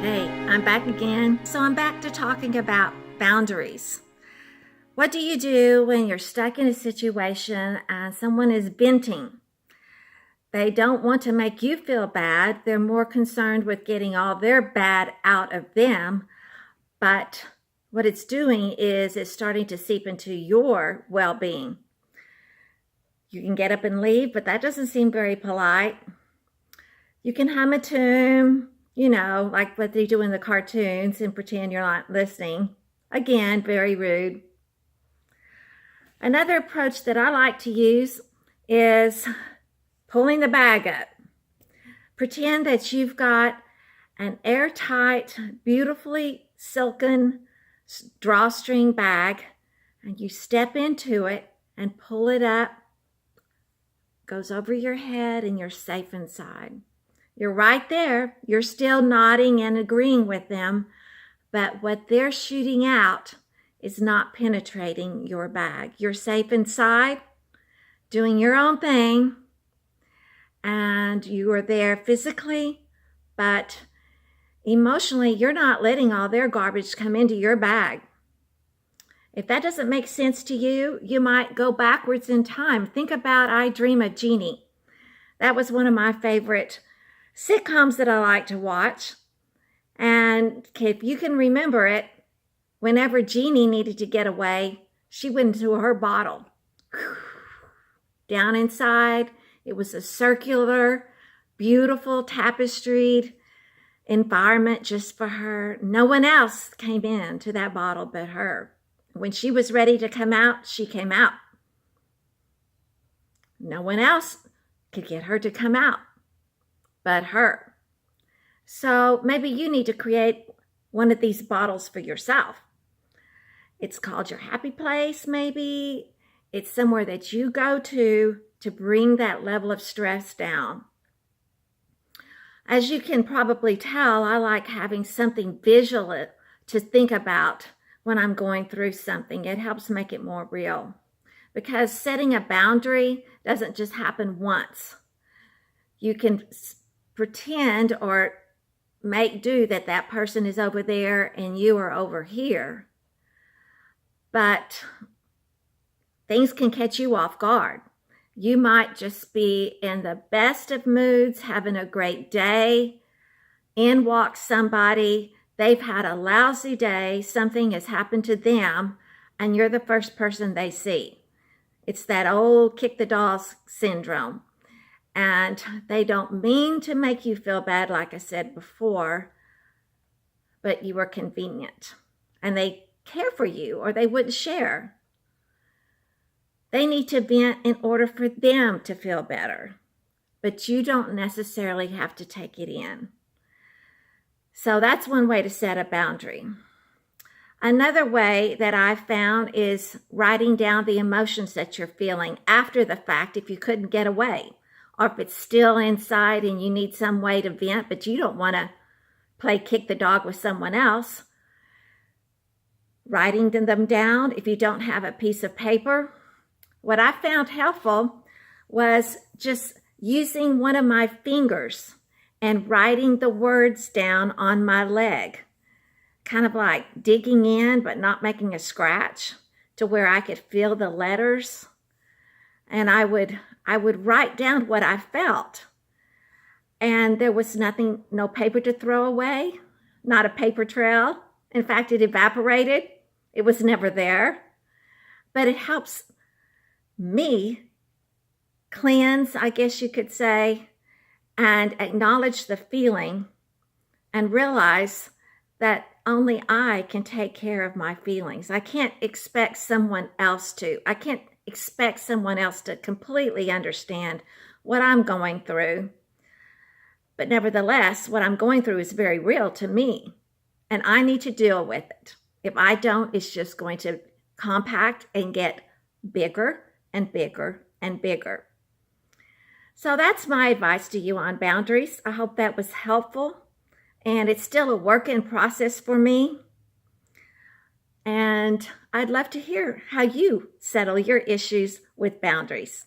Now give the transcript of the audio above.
Hey, I'm back again. So I'm back to talking about boundaries. What do you do when you're stuck in a situation and someone is venting? They don't want to make you feel bad. They're more concerned with getting all their bad out of them. But what it's doing is it's starting to seep into your well-being. You can get up and leave, but that doesn't seem very polite. You can hum a tune, like what they do in the cartoons, and pretend you're not listening. Again, very rude. Another approach that I like to use is pulling the bag up. Pretend that you've got an airtight, beautifully silken drawstring bag, and you step into it and pull it up. Goes over your head and you're safe inside. You're right there. You're still nodding and agreeing with them, but what they're shooting out is not penetrating your bag. You're safe inside, doing your own thing, and you are there physically, but emotionally, you're not letting all their garbage come into your bag. If that doesn't make sense to you, you might go backwards in time. Think about I Dream of Jeannie. That was one of my favorite sitcoms that I like to watch. And if you can remember it, whenever Jeannie needed to get away, she went into her bottle. Down inside, it was a circular, beautiful, tapestried environment just for her. No one else came into that bottle but her. When she was ready to come out, she came out. No one else could get her to come out but her. So maybe you need to create one of these bottles for yourself. It's called your happy place, maybe. It's somewhere that you go to bring that level of stress down. As you can probably tell, I like having something visual to think about when I'm going through something. It helps make it more real. Because setting a boundary doesn't just happen once. You can pretend or make do that that person is over there and you are over here. But things can catch you off guard. You might just be in the best of moods, having a great day. In walks somebody. They've had a lousy day. Something has happened to them, and you're the first person they see. It's that old kick the dolls syndrome. And they don't mean to make you feel bad, like I said before, but you are convenient. And they care for you, or they wouldn't share. They need to vent in order for them to feel better. But you don't necessarily have to take it in. So that's one way to set a boundary. Another way that I've found is writing down the emotions that you're feeling after the fact if you couldn't get away. Or if it's still inside and you need some way to vent, but you don't want to play kick the dog with someone else. Writing them down if you don't have a piece of paper. What I found helpful was just using one of my fingers and writing the words down on my leg. Kind of like digging in but not making a scratch to where I could feel the letters. And I would write down what I felt. And there was nothing, no paper to throw away, not a paper trail. In fact, it evaporated. It was never there. But it helps me cleanse, I guess you could say, and acknowledge the feeling and realize that only I can take care of my feelings. I can't expect someone else to. I can't expect someone else to completely understand what I'm going through. But nevertheless, what I'm going through is very real to me, and I need to deal with it. If I don't, it's just going to compact and get bigger and bigger and bigger. So that's my advice to you on boundaries. I hope that was helpful, and it's still a work in process for me. And I'd love to hear how you settle your issues with boundaries.